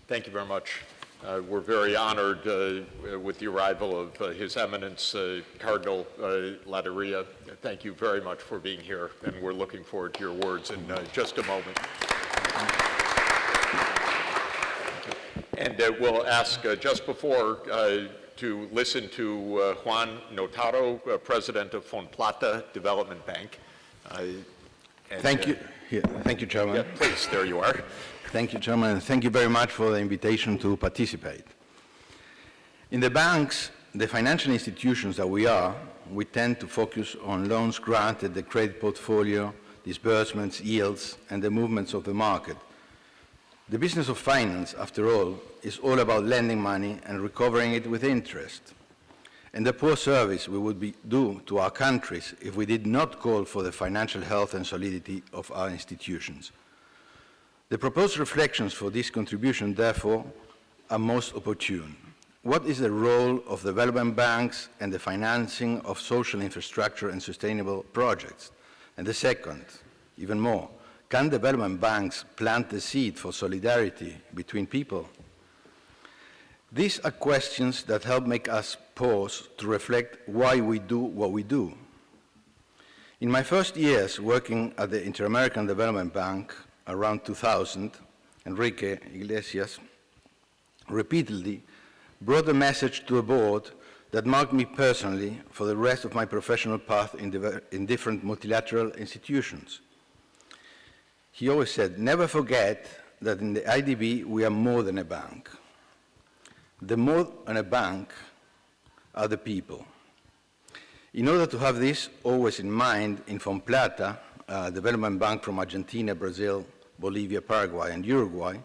Thank you very much. We're very honored with the arrival of His Eminence Cardinal Latteria. Thank you very much for being here, and we're looking forward to your words in just a moment. And we'll ask just before to listen to Juan Notaro, President of Fonplata Development Bank. Thank you. Thank you, Chairman. Yeah, please, there you are. Thank you, Chairman, and thank you very much for the invitation to participate. In the banks, the financial institutions that we are, we tend to focus on loans granted, the credit portfolio, disbursements, yields, and the movements of the market. The business of finance, after all, is all about lending money and recovering it with interest. And the poor service we would do to our countries if we did not call for the financial health and solidity of our institutions. The proposed reflections for this contribution, therefore, are most opportune. What is the role of development banks and the financing of social infrastructure and sustainable projects? And the second, even more, can development banks plant the seed for solidarity between people? These are questions that help make us pause to reflect why we do what we do. In my first years working at the Inter-American Development Bank, around 2000, Enrique Iglesias repeatedly brought a message to a board that marked me personally for the rest of my professional path in different multilateral institutions. He always said, never forget that in the IDB we are more than a bank. The more than a bank are the people. In order to have this always in mind, in Fonplata, a development bank from Argentina, Brazil, Bolivia, Paraguay, and Uruguay,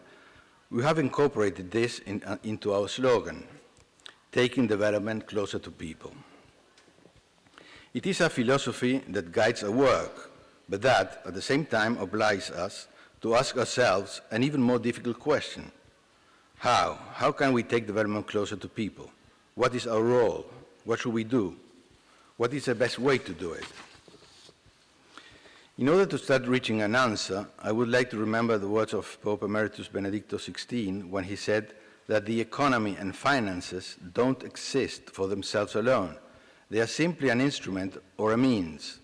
we have incorporated this into our slogan, taking development closer to people. It is a philosophy that guides our work, but that, at the same time, obliges us to ask ourselves an even more difficult question. How? How can we take development closer to people? What is our role? What should we do? What is the best way to do it? In order to start reaching an answer, I would like to remember the words of Pope Emeritus Benedicto XVI when he said that the economy and finances don't exist for themselves alone. They are simply an instrument or a means.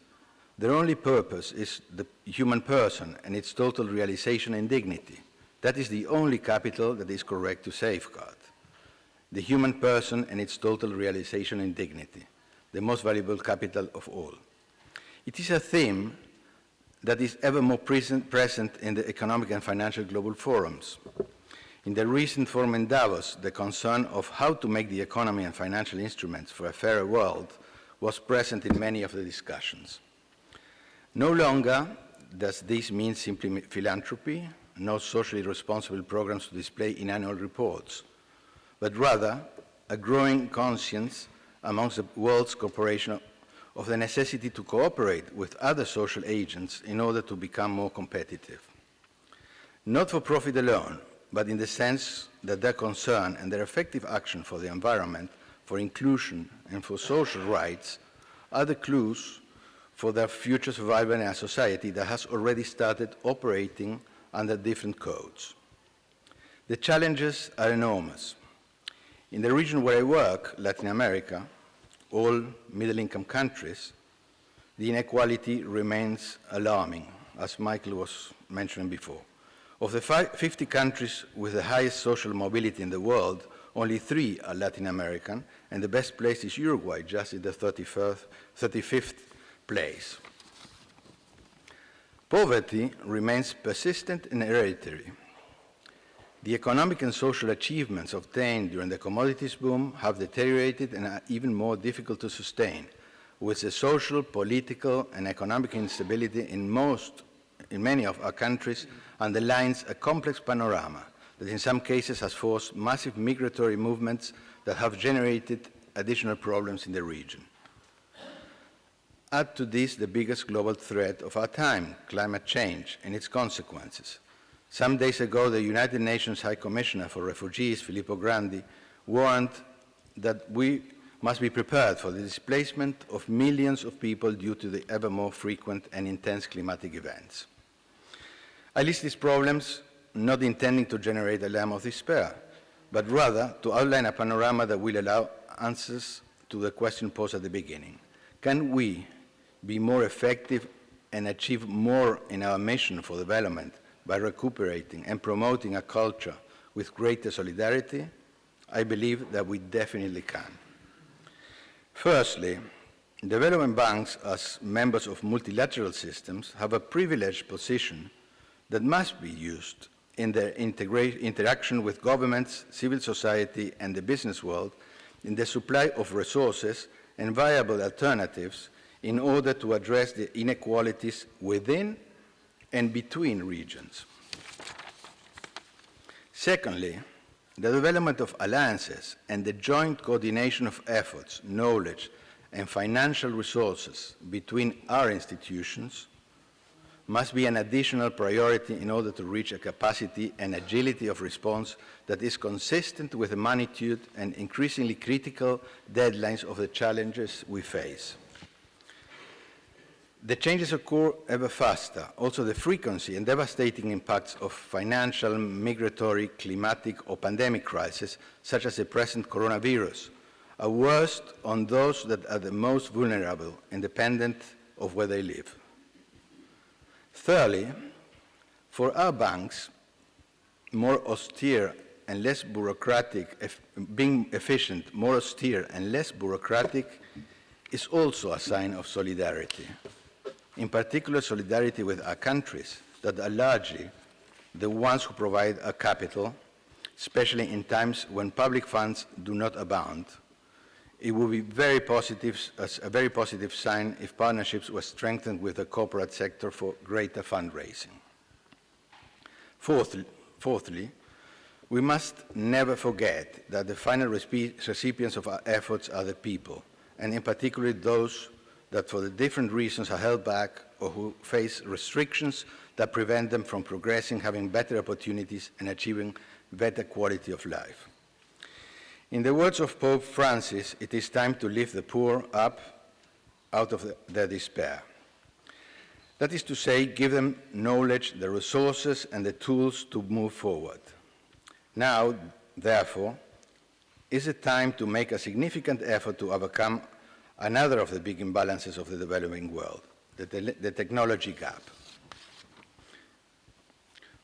Their only purpose is the human person and its total realization and dignity. That is the only capital that is correct to safeguard. The human person and its total realization and dignity, the most valuable capital of all. It is a theme that is ever more present in the economic and financial global forums. In the recent forum in Davos, the concern of how to make the economy and financial instruments for a fairer world was present in many of the discussions. No longer does this mean simply philanthropy, no socially responsible programs to display in annual reports, but rather a growing conscience amongst the world's corporations of the necessity to cooperate with other social agents in order to become more competitive. Not for profit alone, but in the sense that their concern and their effective action for the environment, for inclusion, and for social rights are the clues for their future survival in a society that has already started operating under different codes. The challenges are enormous. In the region where I work, Latin America, all middle-income countries, the inequality remains alarming, as Michael was mentioning before. Of the 50 countries with the highest social mobility in the world, only 3 are Latin American, and the best place is Uruguay, just in the 35th place. Poverty remains persistent and hereditary. The economic and social achievements obtained during the commodities boom have deteriorated and are even more difficult to sustain, with the social, political, and economic instability in many of our countries underlines a complex panorama that in some cases has forced massive migratory movements that have generated additional problems in the region. Add to this the biggest global threat of our time, climate change, and its consequences. Some days ago, the United Nations High Commissioner for Refugees, Filippo Grandi, warned that we must be prepared for the displacement of millions of people due to the ever more frequent and intense climatic events. I list these problems not intending to generate a alarm of despair, but rather to outline a panorama that will allow answers to the question posed at the beginning. Can we be more effective and achieve more in our mission for development by recuperating and promoting a culture with greater solidarity? I believe that we definitely can. Firstly, development banks, as members of multilateral systems, have a privileged position that must be used in their interaction with governments, civil society, and the business world in the supply of resources and viable alternatives in order to address the inequalities within and between regions. Secondly, the development of alliances and the joint coordination of efforts, knowledge, and financial resources between our institutions must be an additional priority in order to reach a capacity and agility of response that is consistent with the magnitude and increasingly critical deadlines of the challenges we face. The changes occur ever faster. Also, the frequency and devastating impacts of financial, migratory, climatic, or pandemic crises, such as the present coronavirus, are worst on those that are the most vulnerable, independent of where they live. Thirdly, for our banks, more austere and less bureaucratic, being efficient, more austere and less bureaucratic is also a sign of solidarity. In particular, solidarity with our countries that are largely the ones who provide our capital, especially in times when public funds do not abound. It would be a very positive sign if partnerships were strengthened with the corporate sector for greater fundraising. Fourthly, we must never forget that the final recipients of our efforts are the people, and in particular those that for the different reasons are held back or who face restrictions that prevent them from progressing, having better opportunities, and achieving better quality of life. In the words of Pope Francis, it is time to lift the poor up out of their despair. That is to say, give them knowledge, the resources, and the tools to move forward. Now, therefore, is the time to make a significant effort to overcome another of the big imbalances of the developing world, the technology gap.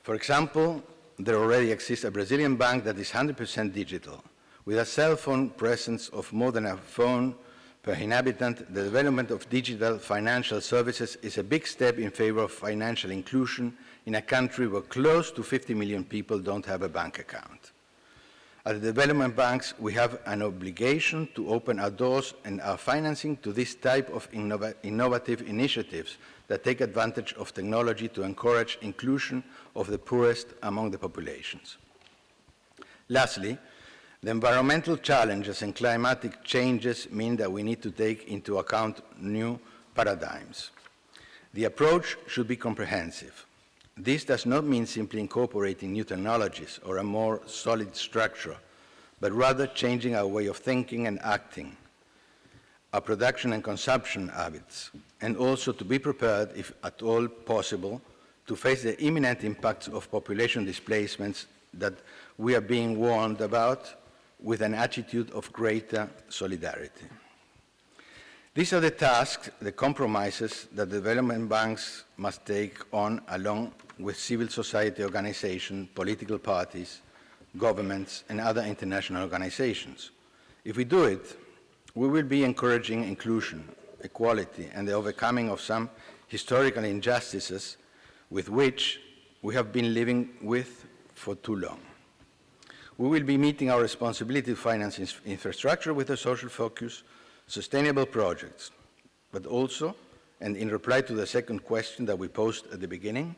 For example, there already exists a Brazilian bank that is 100% digital. With a cell phone presence of more than a phone per inhabitant, the development of digital financial services is a big step in favor of financial inclusion in a country where close to 50 million people don't have a bank account. At the development banks, we have an obligation to open our doors and our financing to this type of innovative initiatives that take advantage of technology to encourage inclusion of the poorest among the populations. Lastly, the environmental challenges and climatic changes mean that we need to take into account new paradigms. The approach should be comprehensive. This does not mean simply incorporating new technologies or a more solid structure, but rather changing our way of thinking and acting, our production and consumption habits, and also to be prepared, if at all possible, to face the imminent impacts of population displacements that we are being warned about with an attitude of greater solidarity. These are the tasks, the compromises that development banks must take on along with civil society organizations, political parties, governments, and other international organizations. If we do it, we will be encouraging inclusion, equality, and the overcoming of some historical injustices with which we have been living with for too long. We will be meeting our responsibility to finance infrastructure with a social focus, sustainable projects, but also, and in reply to the second question that we posed at the beginning,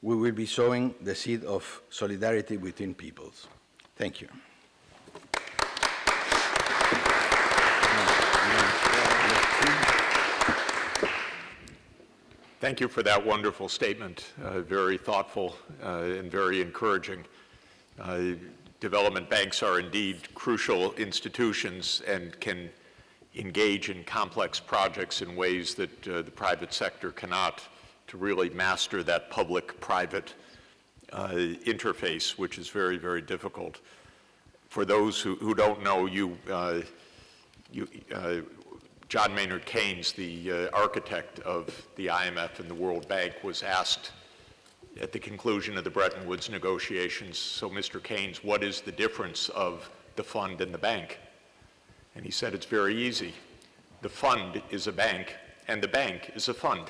we will be sowing the seed of solidarity between peoples. Thank you. Thank you for that wonderful statement, very thoughtful and very encouraging. Development banks are indeed crucial institutions and can engage in complex projects in ways that the private sector cannot, to really master that public-private interface, which is very, very difficult. For those who don't know, John Maynard Keynes, the architect of the IMF and the World Bank, was asked at the conclusion of the Bretton Woods negotiations, so Mr. Keynes, what is the difference of the fund and the bank? And he said, it's very easy. The fund is a bank, and the bank is a fund.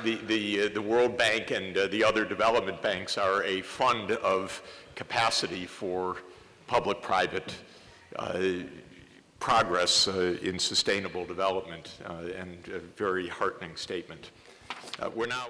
The World Bank and the other development banks are a fund of capacity for public-private progress in sustainable development, and a very heartening statement. We're now